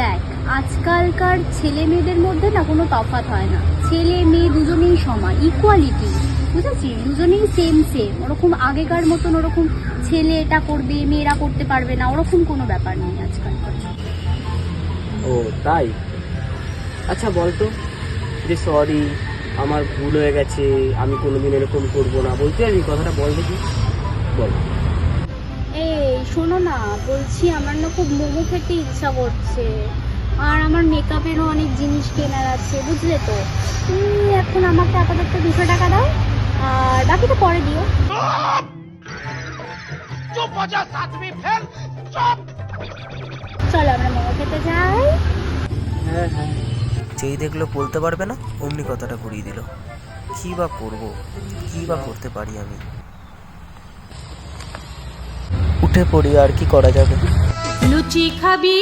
দেখ, আজকালকার ছেলে মেয়েদের মধ্যে না কোনো তফাৎ হয় না, ছেলে মেয়ে দুজনেই সমান, ইকুয়ালিটি, বুঝেছিস? দুজনেই সেম সেম, ওরকম আগেকার মতন ওরকম ছেলে এটা করবে মেয়েরা করতে পারবে না ওরকম কোনো ব্যাপার নেই আজকালকার। ও তাই? আচ্ছা বলতো যে সরি, আমার ভুল হয়ে গেছে, আমি কোনোদিন এরকম করবো না, বলতে আমি কথাটা বল দেখি, বল। এই শোনো না, বলছি আমার না খুব মোমো খেতে ইচ্ছা করছে, আর আমার মেকআপেরও অনেক জিনিস কেনার আছে, বুঝলে তো? তুমি এখন আমাকে আপাতত 200 টাকা দাও, আর বাকিটা পরে দিও। চলো আমরা মোমো খেতে যাই। হ্যাঁ হ্যাঁ। যেই দেখলো বলতে পারবে না, অমনি কথাটা ঘুরিয়ে দিল। কী বা করবো, কী বা করতে পারি আমি? উঠে পড়ি, আর কি করা যাবে। লুচি খাবি